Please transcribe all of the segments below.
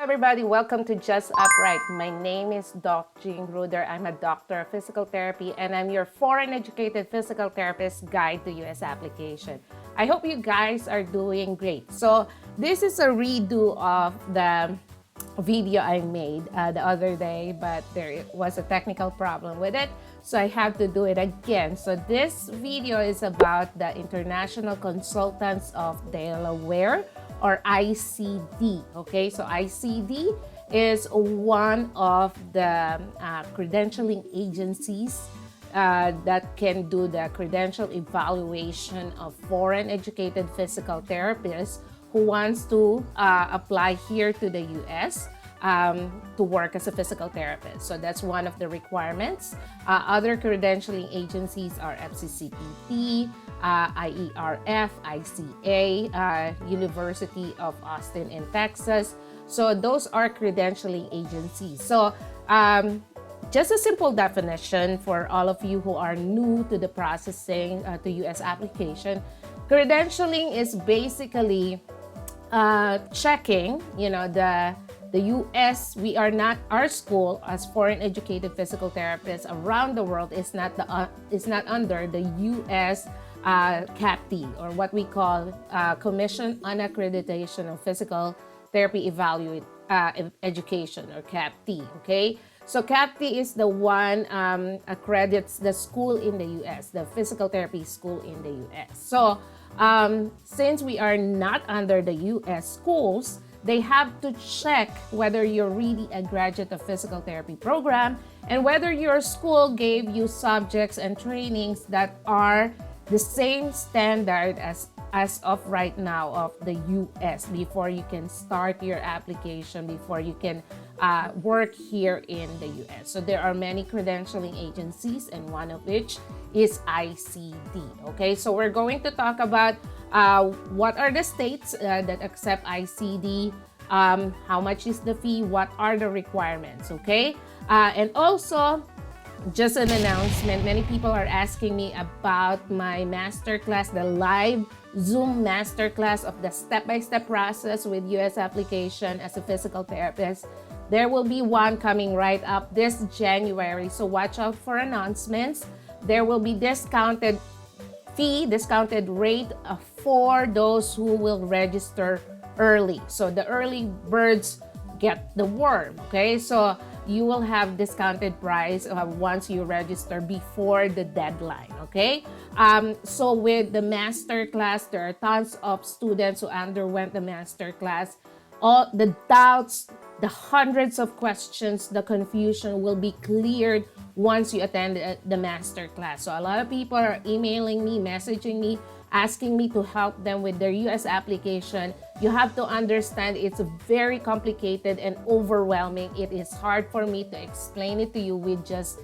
Everybody, welcome to Just Upright. My name is Doc Jean Ruder. I'm a doctor of physical therapy and I'm your foreign educated physical therapist guide to US application. I hope you guys are doing great. So this is a redo of the video I made the other day, but there was a technical problem with it, so I have to do it again. So this video is about the International Consultants of Delaware, or ICD. Okay, so ICD is one of the credentialing agencies that can do the credential evaluation of foreign educated physical therapists who wants to apply here to the US to work as a physical therapist. So that's one of the requirements. Other credentialing agencies are FCCPT, IERF, ICA, University of Austin in Texas. So those are credentialing agencies. So just a simple definition for all of you who are new to the processing to US application. Credentialing is basically checking, the US, we are not, our school as foreign educated physical therapists around the world is not under the US CAPT, or what we call Commission on Accreditation of Physical Therapy Education, or CAPT. Okay, so CAPT is the one accredits the school in the US, the physical therapy school in the US. So since we are not under the US schools, they have to check whether you're really a graduate of physical therapy program and whether your school gave you subjects and trainings that are the same standard as of right now of the US before you can start your application, before you can work here in the US. So there are many credentialing agencies, and one of which is ICD. Okay, so we're going to talk about what are the states that accept ICD, how much is the fee, what are the requirements, okay? And also, just an announcement, many people are asking me about my masterclass, the live Zoom masterclass of the step-by-step process with US application as a physical therapist. There will be one coming right up this January, so watch out for announcements. There will be discounted rate for those who will register early. So the early birds get the worm, okay? So you will have discounted price once you register before the deadline, okay? So with the master class, there are tons of students who underwent the master class. All the doubts, the hundreds of questions, the confusion will be cleared once you attend the master class. So a lot of people are emailing me, messaging me, asking me to help them with their US application. You have to understand it's very complicated and overwhelming. It is hard for me to explain it to you with just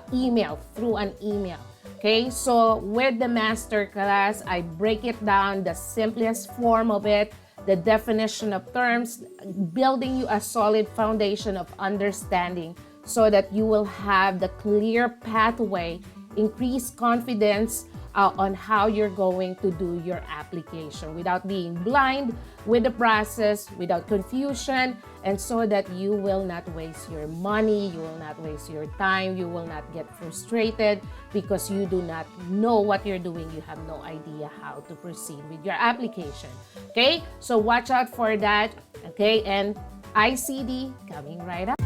through an email. Okay, so with the master class, I break it down, the simplest form of it, the definition of terms, building you a solid foundation of understanding so that you will have the clear pathway, increased confidence on how you're going to do your application without being blind with the process, without confusion, and so that you will not waste your money, you will not waste your time, you will not get frustrated because you do not know what you're doing, you have no idea how to proceed with your application. Okay, so watch out for that. Okay, and ICD coming right up.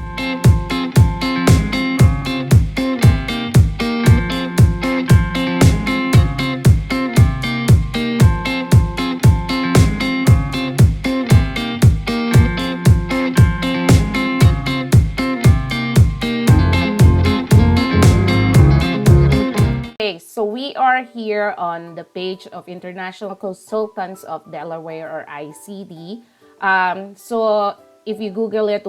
So we are here on the page of International Consultants of Delaware, or ICD. So if you Google it,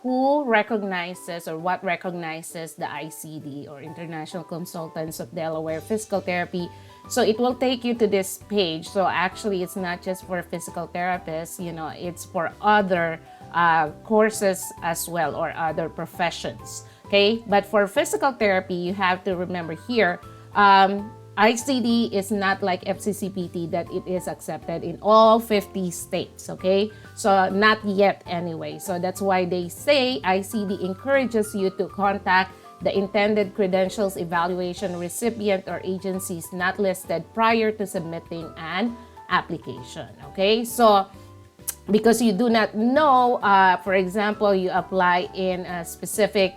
who recognizes or what recognizes the ICD, or International Consultants of Delaware Physical Therapy, so it will take you to this page. So actually, it's not just for physical therapists, it's for other courses as well, or other professions. Okay, but for physical therapy, you have to remember here, ICD is not like FCCPT that it is accepted in all 50 states, okay? So not yet anyway. So that's why they say ICD encourages you to contact the intended credentials evaluation recipient or agencies not listed prior to submitting an application, okay? So because you do not know, for example, you apply in a specific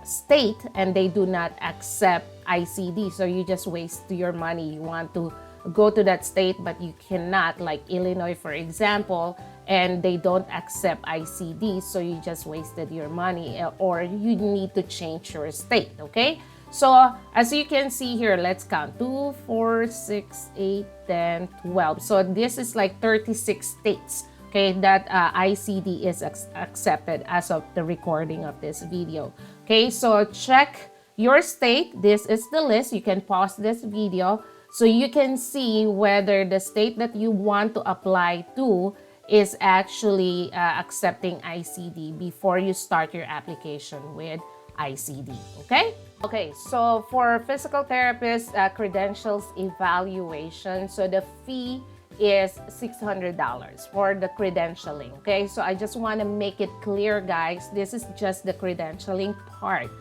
state and they do not accept ICD, so you just waste your money. You want to go to that state but you cannot, like Illinois for example, and they don't accept ICD, so you just wasted your money, or you need to change your state, okay? So as you can see here, let's count 2, 4, 6, 8, 10, 12. So this is like 36 states, okay, that ICD is accepted as of the recording of this video. Okay, so check your state. This is the list. You can pause this video so you can see whether the state that you want to apply to is actually accepting ICD before you start your application with ICD, okay? Okay, so for physical therapist credentials evaluation, so the fee is $600 for the credentialing, okay? So I just want to make it clear, guys, this is just the credentialing part.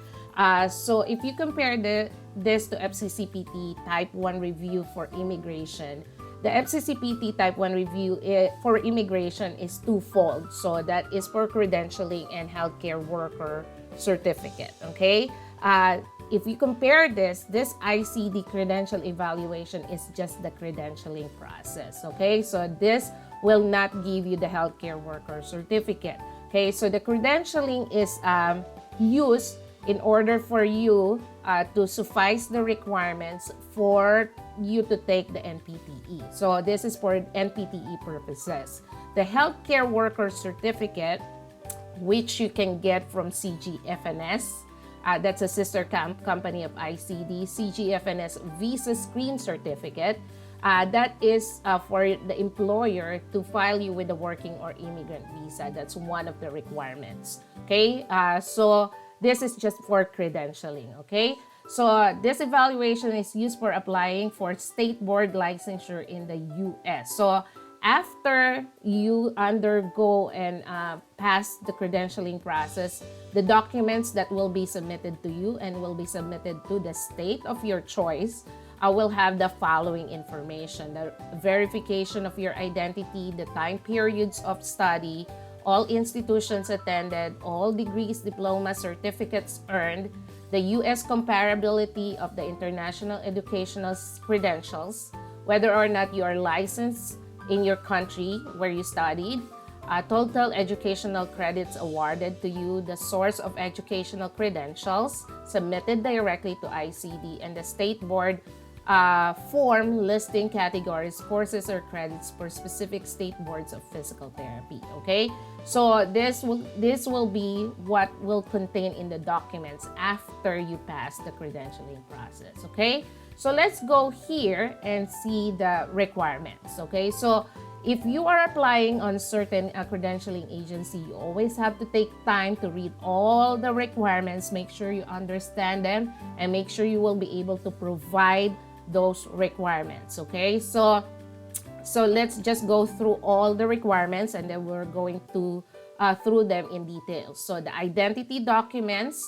So if you compare this to FCCPT Type 1 review for immigration, the FCCPT Type 1 review for immigration is twofold. So that is for credentialing and healthcare worker certificate, okay? If you compare this ICD credential evaluation is just the credentialing process, okay? So this will not give you the healthcare worker certificate, okay? So the credentialing is used in order for you to suffice the requirements for you to take the NPTE. So this is for NPTE purposes. The healthcare worker certificate, which you can get from CGFNS, that's a sister company of ICD, CGFNS Visa Screen Certificate. That is for the employer to file you with a working or immigrant visa. That's one of the requirements, okay? So this is just for credentialing, okay? So this evaluation is used for applying for state board licensure in the US. So after you undergo and pass the credentialing process, the documents that will be submitted to you and will be submitted to the state of your choice will have the following information: the verification of your identity, the time periods of study, all institutions attended, all degrees, diplomas, certificates earned, the U.S. comparability of the international educational credentials, whether or not you are licensed in your country where you studied, total educational credits awarded to you, the source of educational credentials submitted directly to ICD, and the state board form listing categories, courses, or credits for specific state boards of physical therapy, okay? So this will be what will contain in the documents after you pass the credentialing process, okay? So let's go here and see the requirements, okay? So if you are applying on certain credentialing agency, you always have to take time to read all the requirements, make sure you understand them, and make sure you will be able to provide those requirements, okay? So let's just go through all the requirements and then we're going to through them in detail. So the identity documents,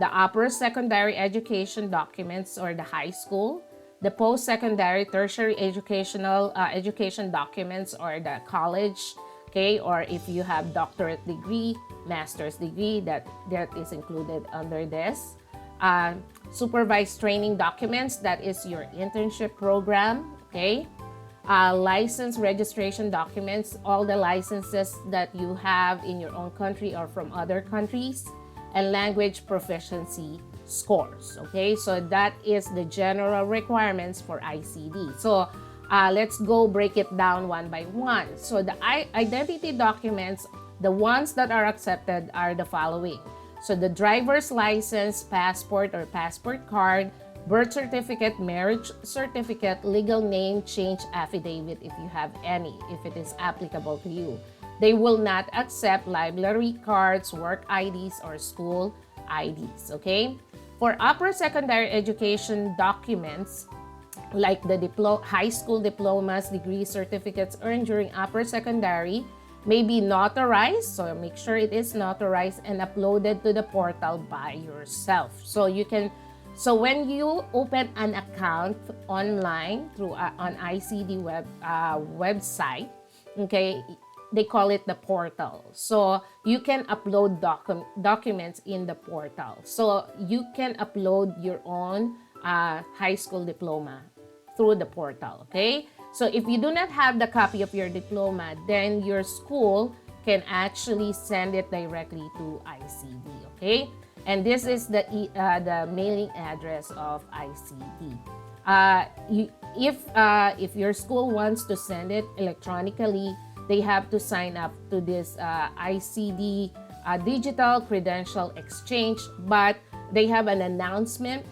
the upper secondary education documents or the high school, the post-secondary tertiary education documents or the college, okay, or if you have doctorate degree, master's degree, that is included under this. Supervised training documents, that is your internship program, okay? License registration documents, all the licenses that you have in your own country or from other countries, and language proficiency scores, okay? So that is the general requirements for ICD. So let's go break it down one by one. So the identity documents, the ones that are accepted are the following. So the driver's license, passport or passport card, birth certificate, marriage certificate, legal name change affidavit if you have any, if it is applicable to you. They will not accept library cards, work IDs, or school IDs, okay? For upper secondary education documents, like the high school diplomas, degree certificates earned during upper secondary may be notarized, so make sure it is notarized and uploaded to the portal by yourself. So when you open an account online through on ICD website, okay, they call it the portal. So you can upload documents in the portal. So you can upload your own high school diploma through the portal, okay? So if you do not have the copy of your diploma, then your school can actually send it directly to ICD, okay? And this is the mailing address of ICD. If your school wants to send it electronically, they have to sign up to this ICD Digital Credential Exchange, but they have an announcement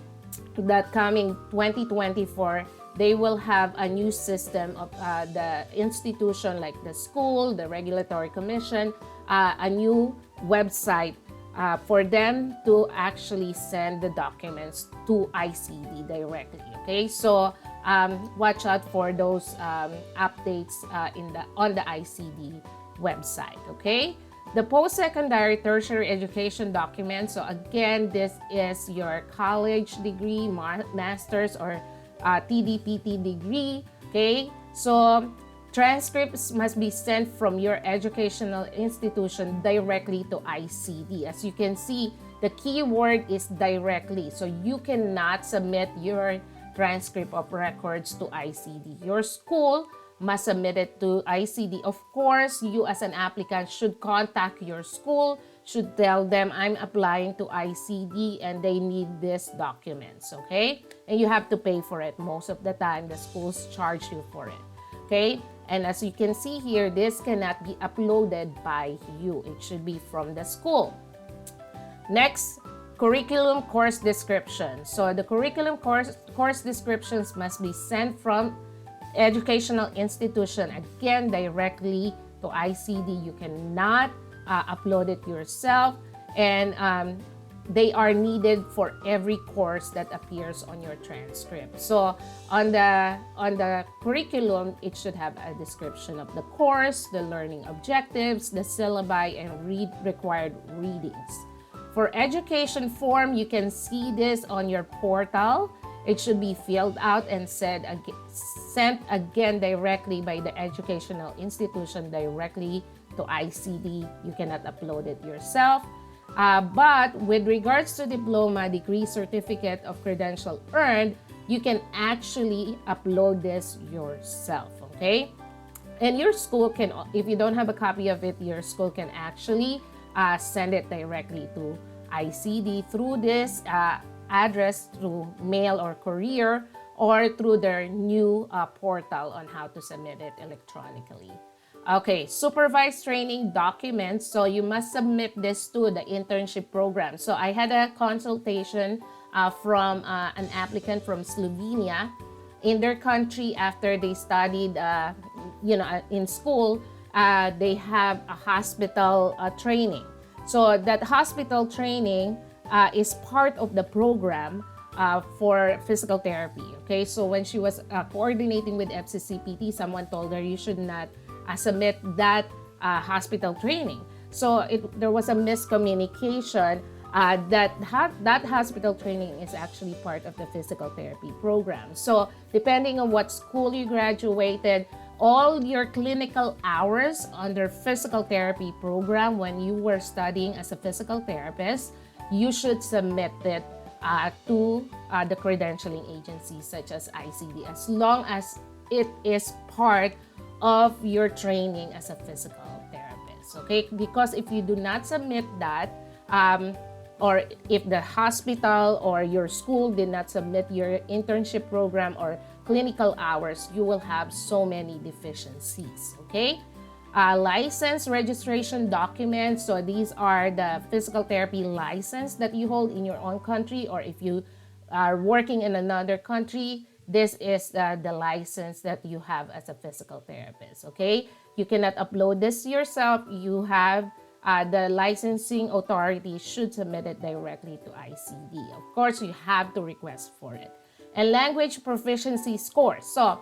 that coming 2024, they will have a new system of the institution, like the school, the regulatory commission, a new website for them to actually send the documents to ICD directly. Okay, so watch out for those updates on the ICD website. Okay, the post-secondary tertiary education document. So again, this is your college degree, master's, or TDPT degree. Okay, so transcripts must be sent from your educational institution directly to ICD. As you can see, the key word is directly. So you cannot submit your transcript of records to ICD. Your school must submit it to ICD. Of course, you as an applicant should contact your school, should tell them, I'm applying to ICD and they need these documents, okay? And you have to pay for it. Most of the time, the schools charge you for it, okay? And as you can see here, this cannot be uploaded by you. It should be from the school. Next, curriculum course description. So the curriculum course descriptions must be sent from educational institution, again, directly to ICD. You cannot upload it yourself, and they are needed for every course that appears on your transcript. So on the curriculum, it should have a description of the course, the learning objectives, the syllabi, and required readings. For education form, you can see this on your portal. It should be filled out and sent again directly by the educational institution directly to ICD. You cannot upload it yourself. But with regards to diploma, degree, certificate of credential earned, you can actually upload this yourself, okay? And your school can, if you don't have a copy of it, your school can actually send it directly to ICD through this address, through mail or courier, or through their new portal on how to submit it electronically. Okay, supervised training documents. So you must submit this to the internship program. So I had a consultation from an applicant from Slovenia. In their country, after they studied, in school, they have a hospital training. So that hospital training is part of the program for physical therapy. Okay, so when she was coordinating with FCCPT, someone told her you should not submit that hospital training. So there was a miscommunication that hospital training is actually part of the physical therapy program. So depending on what school you graduated, all your clinical hours under physical therapy program when you were studying as a physical therapist, you should submit it to the credentialing agencies such as ICD, as long as it is part of your training as a physical therapist, okay? Because if you do not submit that, or if the hospital or your school did not submit your internship program or clinical hours, you will have so many deficiencies, okay? License registration documents. So these are the physical therapy license that you hold in your own country, or if you are working in another country, this is the license that you have as a physical therapist, okay? You cannot upload this yourself. You have the licensing authority should submit it directly to ICD. Of course, you have to request for it. and language proficiency scores. So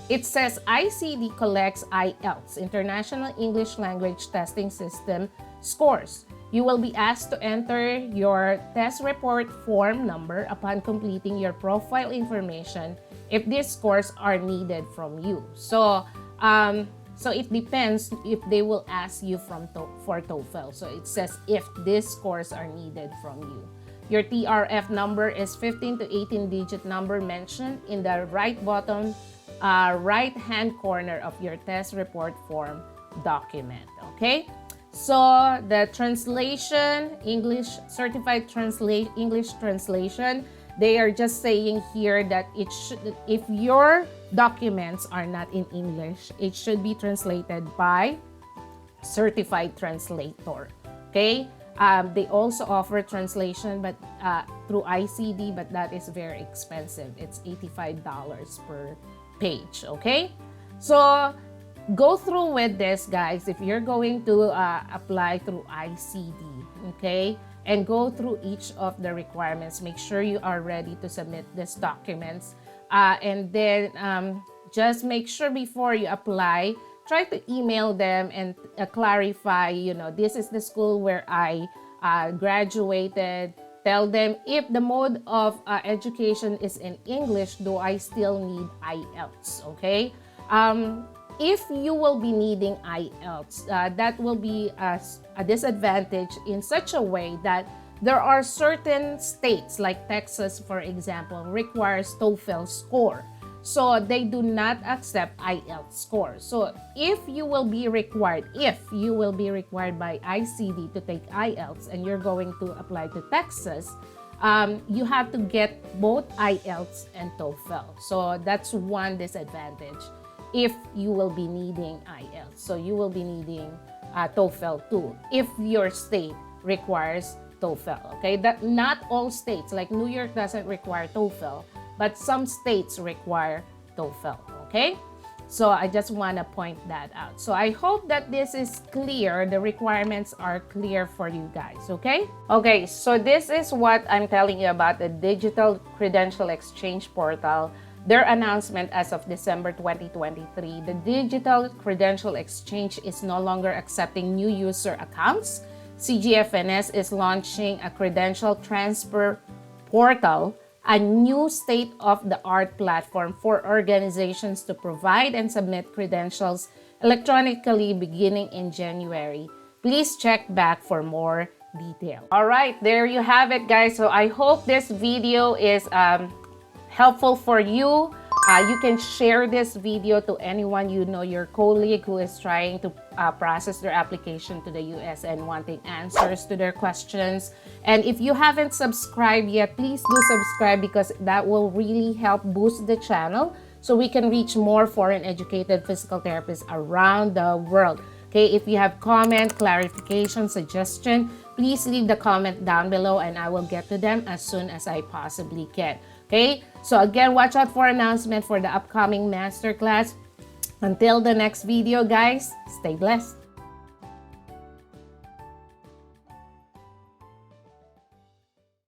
it says ICD collects IELTS, International English Language Testing System scores. You will be asked to enter your test report form number upon completing your profile information if these scores are needed from you. So it depends if they will ask you for TOEFL. So it says if these scores are needed from you. Your TRF number is 15 to 18 digit number mentioned in the right bottom right hand corner of your test report form document. Okay, so the translation, English certified English translation, they are just saying here that it should, if your documents are not in English, it should be translated by certified translator. Okay, they also offer translation but through ICD, but that is very expensive. It's $85 per page. Okay, so go through with this, guys, if you're going to apply through ICD. Okay, and go through each of the requirements. Make sure you are ready to submit these documents, and then just make sure before you apply, try to email them and clarify, you know, this is the school where I graduated. Tell them if the mode of education is in English, do I still need IELTS? Okay, if you will be needing IELTS, that will be a disadvantage in such a way that there are certain states like Texas, for example, requires TOEFL score. So they do not accept IELTS score. So if you will be required by ICD to take IELTS and you're going to apply to Texas, you have to get both IELTS and TOEFL. So that's one disadvantage if you will be needing IELTS. So you will be needing TOEFL too if your state requires TOEFL. Okay, that not all states, like New York doesn't require TOEFL, but some states require TOEFL. Okay, so I just want to point that out. So I hope that this is clear. The requirements are clear for you guys. Okay, so this is what I'm telling you about the Digital Credential Exchange Portal. Their announcement as of December 2023, the Digital Credential Exchange is no longer accepting new user accounts. CGFNS is launching a credential transfer portal, a new state-of-the-art platform for organizations to provide and submit credentials electronically beginning in January. Please check back for more detail. All right, there you have it, guys. So I hope this video is helpful for you. You can share this video to anyone you know, your colleague who is trying to process their application to the US and wanting answers to their questions. And if you haven't subscribed yet, please do subscribe, because that will really help boost the channel so we can reach more foreign educated physical therapists around the world. Okay, if you have comment, clarification, suggestion, please leave the comment down below and I will get to them as soon as I possibly can. Okay, so again, watch out for announcement for the upcoming masterclass. Until the next video, guys, stay blessed.